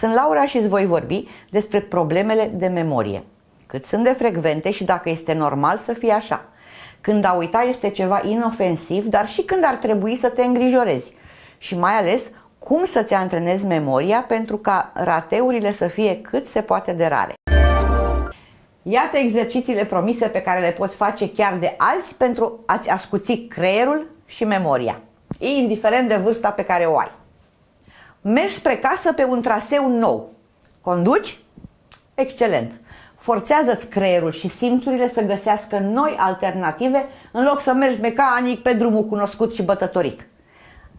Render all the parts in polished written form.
Sunt Laura și îți voi vorbi despre problemele de memorie. Cât sunt de frecvente și dacă este normal să fie așa. Când a uita este ceva inofensiv, dar și când ar trebui să te îngrijorezi. Și mai ales, cum să-ți antrenezi memoria pentru ca rateurile să fie cât se poate de rare. Iată exercițiile promise pe care le poți face chiar de azi pentru a-ți ascuți creierul și memoria, indiferent de vârsta pe care o ai. Mergi spre casă pe un traseu nou. Conduci? Excelent! Forțează-ți creierul și simțurile să găsească noi alternative în loc să mergi mecanic pe drumul cunoscut și bătătorit.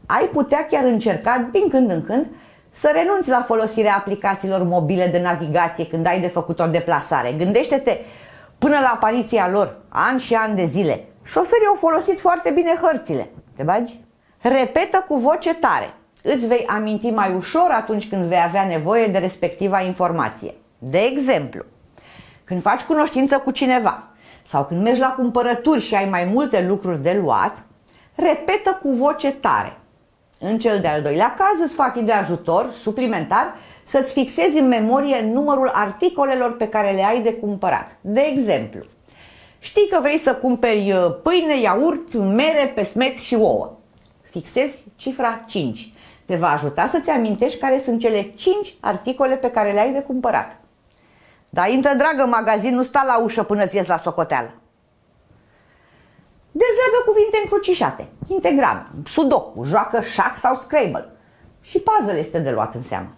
Ai putea chiar încerca din când în când să renunți la folosirea aplicațiilor mobile de navigație când ai de făcut o deplasare. Gândește-te, până la apariția lor, ani și ani de zile, șoferii au folosit foarte bine hărțile. Te bagi? Repetă cu voce tare. Îți vei aminti mai ușor atunci când vei avea nevoie de respectiva informație. De exemplu, când faci cunoștință cu cineva sau când mergi la cumpărături și ai mai multe lucruri de luat, repetă cu voce tare. În cel de-al doilea caz îți fac de ajutor suplimentar să-ți fixezi în memorie numărul articolelor pe care le ai de cumpărat. De exemplu, știi că vrei să cumperi pâine, iaurt, mere, pesmet și ouă. Fixezi cifra 5. Te va ajuta să-ți amintești care sunt cele 5 articole pe care le ai de cumpărat. Dar intră, dragă, magazin, nu sta la ușă până ți ies la socoteală. Dezleagă cuvinte încrucișate, integrame, sudoku, joacă șac sau Scrabble. Și puzzle este de luat în seamă.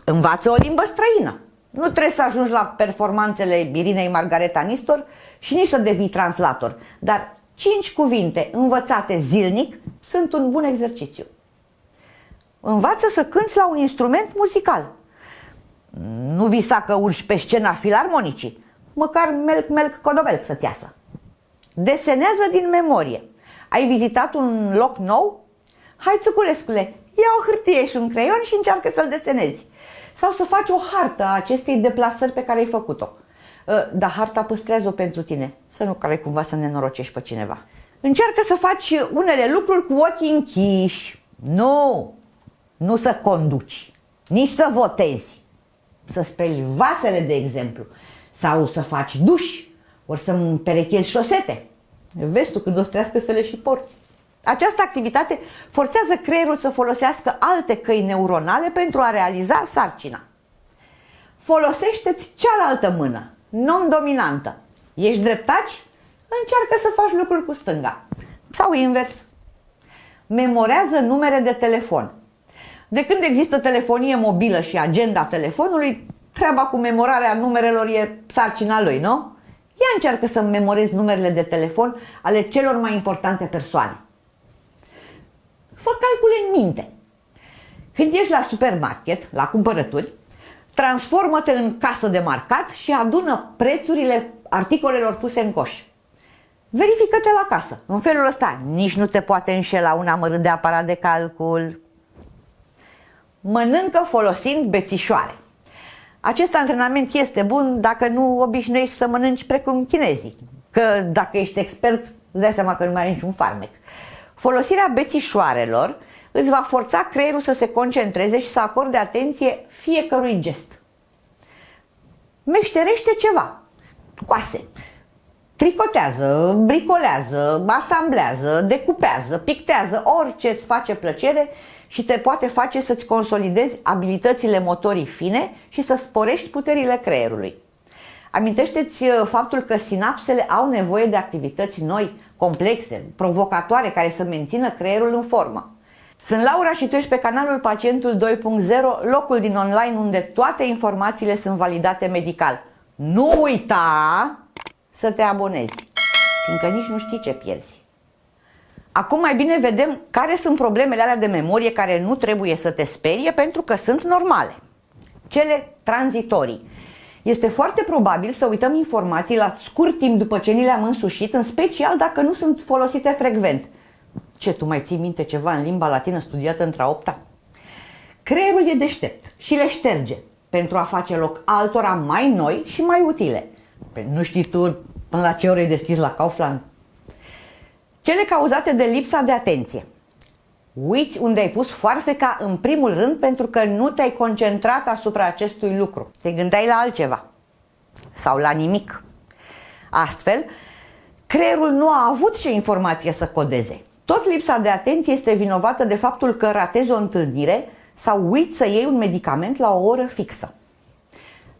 Învață o limbă străină. Nu trebuie să ajungi la performanțele Irinei Margareta Nistor și nici să devii translator, dar 5 cuvinte învățate zilnic sunt un bun exercițiu. Învață să cânți la un instrument muzical. Nu visa că urci pe scena filarmonicii, măcar melc codobelc să-ți iasă. Desenează din memorie. Ai vizitat un loc nou? Hai, țuculescule, ia o hârtie și un creion și încearcă să-l desenezi. Sau să faci o hartă a acestei deplasări pe care ai făcut-o. Dar harta păstrează-o pentru tine, să nu care cumva să nenorocești pe cineva. Încearcă să faci unele lucruri cu ochii închiși. Nu să conduci, nici să votezi. Să speli vasele, de exemplu, sau să faci duș, ori să împerechezi șosete. Vezi tu când o să trească să le și porți. Această activitate forțează creierul să folosească alte căi neuronale pentru a realiza sarcina. Folosește-ți cealaltă mână, non-dominantă. Ești dreptaci? Încearcă să faci lucruri cu stânga. Sau invers. Memorează numere de telefon. De când există telefonie mobilă și agenda telefonului, treaba cu memorarea numerelor e sarcina lui, nu? Ia încearcă să memorezi numerele de telefon ale celor mai importante persoane. Fă calcule în minte. Când ești la supermarket, la cumpărături, transformă-te în casă de marcat și adună prețurile articolelor puse în coș. Verifică-te la casă. În felul ăsta nici nu te poate înșela un amărât de aparat de calcul. Mănâncă folosind bețișoare. Acest antrenament este bun dacă nu obișnuiești să mănânci precum chinezii. Că dacă ești expert, îți dai seama că nu mai ai niciun farmec. Folosirea bețișoarelor îți va forța creierul să se concentreze și să acorde atenție fiecărui gest. Meșterește ceva. Coase. Tricotează, bricolează, asamblează, decupează, pictează, orice îți face plăcere și te poate face să-ți consolidezi abilitățile motorii fine și să sporești puterile creierului. Amintește-ți faptul că sinapsele au nevoie de activități noi, complexe, provocatoare, care să mențină creierul în formă. Sunt Laura și tu ești pe canalul Pacientul 2.0, locul din online unde toate informațiile sunt validate medical. Nu uita să te abonezi, fiindcă nici nu știi ce pierzi. Acum mai bine vedem care sunt problemele alea de memorie care nu trebuie să te sperie pentru că sunt normale. Cele tranzitorii. Este foarte probabil să uităm informații la scurt timp după ce ni le-am însușit, în special dacă nu sunt folosite frecvent. Ce, tu mai ții minte ceva în limba latină studiată între-a 8-a? Creierul e deștept și le șterge pentru a face loc altora mai noi și mai utile. Nu știi tu până la ce ore e deschis la Kaufland? Cele cauzate de lipsa de atenție. Uiți unde ai pus foarfeca în primul rând pentru că nu te-ai concentrat asupra acestui lucru. Te gândeai la altceva sau la nimic. Astfel, creierul nu a avut ce informație să codeze. Tot lipsa de atenție este vinovată de faptul că ratezi o întâlnire sau uiți să iei un medicament la o oră fixă.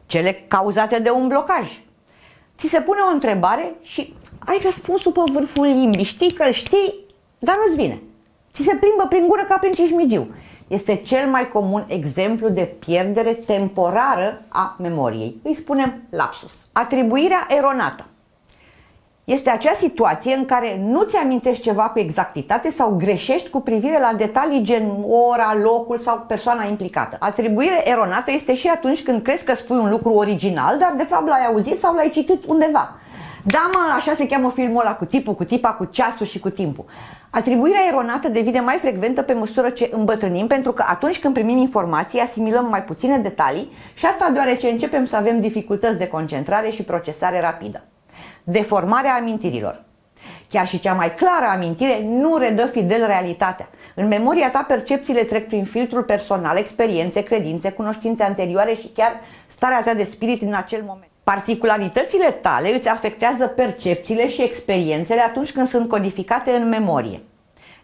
Cele cauzate de un blocaj. Ți se pune o întrebare și ai răspunsul pe vârful limbii. Știi că îl știi, dar nu-ți vine. Ți se plimbă prin gură ca prin cismigiu. Este cel mai comun exemplu de pierdere temporară a memoriei. Îi spunem lapsus. Atribuirea eronată. Este acea situație în care nu ți amintești ceva cu exactitate sau greșești cu privire la detalii gen ora, locul sau persoana implicată. Atribuire eronată este și atunci când crezi că spui un lucru original, dar de fapt l-ai auzit sau l-ai citit undeva. Da, mă, așa se cheamă filmul ăla, cu tipul, cu tipa, cu ceasul și cu timpul. Atribuirea eronată devine mai frecventă pe măsură ce îmbătrânim, pentru că atunci când primim informații, asimilăm mai puține detalii și asta deoarece începem să avem dificultăți de concentrare și procesare rapidă. Deformarea amintirilor. Chiar și cea mai clară amintire nu redă fidel realitatea. În memoria ta, percepțiile trec prin filtrul personal, experiențe, credințe, cunoștințe anterioare și chiar starea ta de spirit în acel moment. Particularitățile tale îți afectează percepțiile și experiențele atunci când sunt codificate în memorie.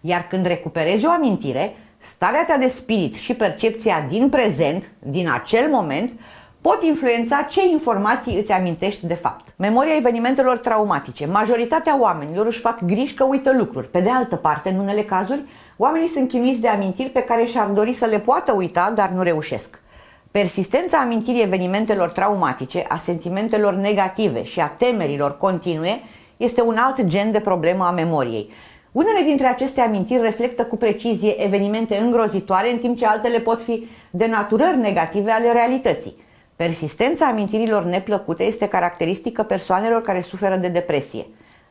Iar când recuperezi o amintire, starea ta de spirit și percepția din prezent, din acel moment, pot influența ce informații îți amintești de fapt. Memoria evenimentelor traumatice. Majoritatea oamenilor își fac griji că uită lucruri. Pe de altă parte, în unele cazuri, oamenii sunt chinuiți de amintiri pe care și-ar dori să le poată uita, dar nu reușesc. Persistența amintirii evenimentelor traumatice, a sentimentelor negative și a temerilor continue este un alt gen de problemă a memoriei. Unele dintre aceste amintiri reflectă cu precizie evenimente îngrozitoare, în timp ce altele pot fi denaturări negative ale realității. Persistența amintirilor neplăcute este caracteristică persoanelor care suferă de depresie.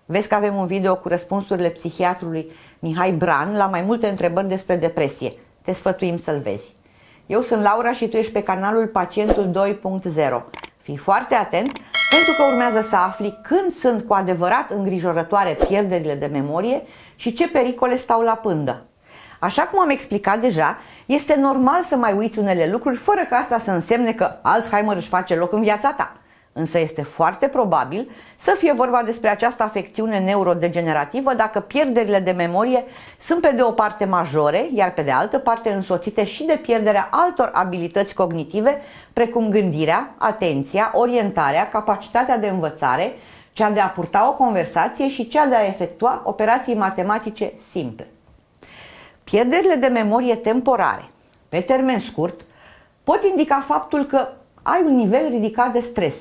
Vezi că avem un video cu răspunsurile psihiatrului Mihai Bran la mai multe întrebări despre depresie. Te sfătuim să-l vezi. Eu sunt Laura și tu ești pe canalul Pacientul 2.0. Fii foarte atent pentru că urmează să afli când sunt cu adevărat îngrijorătoare pierderile de memorie și ce pericole stau la pândă. Așa cum am explicat deja, este normal să mai uiți unele lucruri fără ca asta să însemne că Alzheimer își face loc în viața ta. Însă este foarte probabil să fie vorba despre această afecțiune neurodegenerativă dacă pierderile de memorie sunt pe de o parte majore, iar pe de altă parte însoțite și de pierderea altor abilități cognitive, precum gândirea, atenția, orientarea, capacitatea de învățare, cea de a purta o conversație și cea de a efectua operații matematice simple. Pierderile de memorie temporare, pe termen scurt, pot indica faptul că ai un nivel ridicat de stres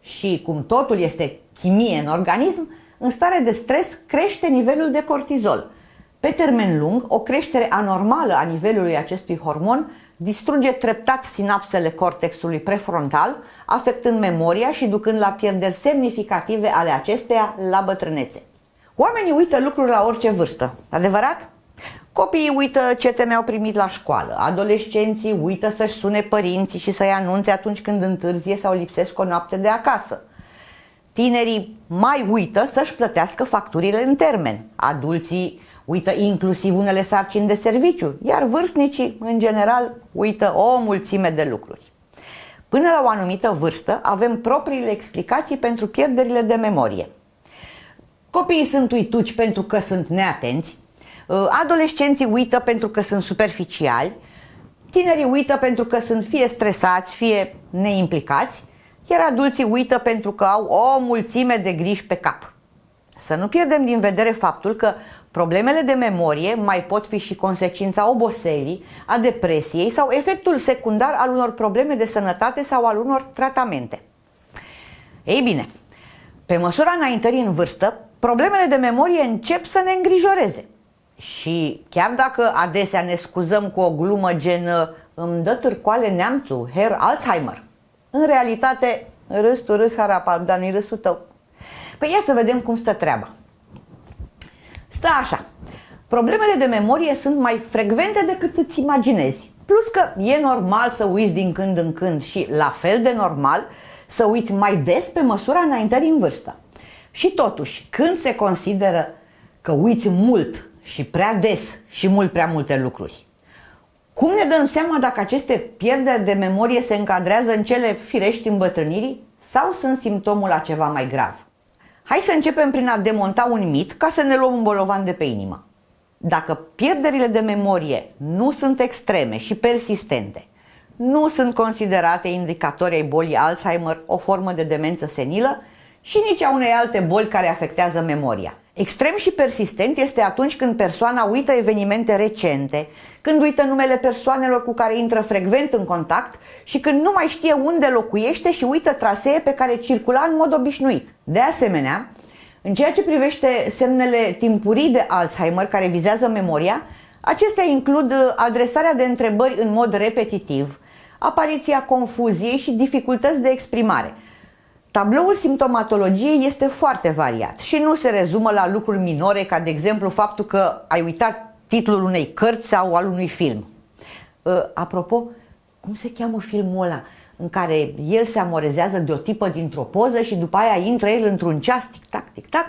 și, cum totul este chimie în organism, în stare de stres crește nivelul de cortizol. Pe termen lung, o creștere anormală a nivelului acestui hormon distruge treptat sinapsele cortexului prefrontal, afectând memoria și ducând la pierderi semnificative ale acesteia la bătrânețe. Oamenii uită lucruri la orice vârstă, adevărat? Copiii uită ce teme au primit la școală, adolescenții uită să-și sune părinții și să-i anunțe atunci când întârzie sau lipsesc o noapte de acasă. Tinerii mai uită să-și plătească facturile în termen, adulții uită inclusiv unele sarcini de serviciu, iar vârstnicii, în general, uită o mulțime de lucruri. Până la o anumită vârstă avem propriile explicații pentru pierderile de memorie. Copiii sunt uituci pentru că sunt neatenți, adolescenții uită pentru că sunt superficiali, tinerii uită pentru că sunt fie stresați, fie neimplicați, iar adulții uită pentru că au o mulțime de griji pe cap. Să nu pierdem din vedere faptul că problemele de memorie mai pot fi și consecința oboselii, a depresiei sau efectul secundar al unor probleme de sănătate sau al unor tratamente. Ei bine, pe măsura înaintării în vârstă, problemele de memorie încep să ne îngrijoreze. Și chiar dacă adesea ne scuzăm cu o glumă gen îmi dă târcoale neamțul, Herr Alzheimer, în realitate râs tu râs harapal, dar nu-i râsul tău. Păi ia să vedem cum stă treaba. Stă așa, problemele de memorie sunt mai frecvente decât îți imaginezi, plus că e normal să uiți din când în când și la fel de normal să uiți mai des pe măsura înaintării în vârstă. Și totuși, când se consideră că uiți mult și prea des și mult prea multe lucruri. Cum ne dăm seama dacă aceste pierderi de memorie se încadrează în cele firești îmbătrânirii sau sunt simptomul la ceva mai grav? Hai să începem prin a demonta un mit ca să ne luăm un bolovan de pe inimă. Dacă pierderile de memorie nu sunt extreme și persistente, nu sunt considerate indicatori ai bolii Alzheimer, o formă de demență senilă, și nici a unei alte boli care afectează memoria. Extrem și persistent este atunci când persoana uită evenimente recente, când uită numele persoanelor cu care intră frecvent în contact și când nu mai știe unde locuiește și uită trasee pe care circula în mod obișnuit. De asemenea, în ceea ce privește semnele timpurii de Alzheimer care vizează memoria, acestea includ adresarea de întrebări în mod repetitiv, apariția confuziei și dificultăți de exprimare. Tabloul simptomatologiei este foarte variat și nu se rezumă la lucruri minore, ca de exemplu faptul că ai uitat titlul unei cărți sau al unui film. Apropo, cum se cheamă filmul ăla în care el se amorezează de o tipă dintr-o poză și după aia intră el într-un ceas, tic-tac, tic-tac,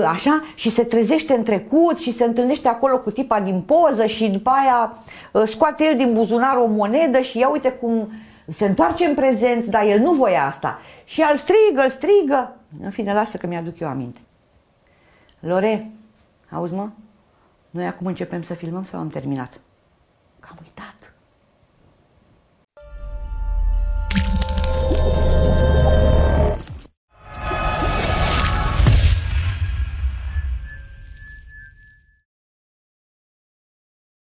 așa, și se trezește în trecut și se întâlnește acolo cu tipa din poză și după aia scoate el din buzunar o monedă și ia uite cum se întoarce în prezent, dar el nu voia asta. Și îl strigă. În fine, lasă că mi-aduc eu aminte. Lore, auzi mă? Noi acum începem să filmăm sau am terminat? Că am uitat.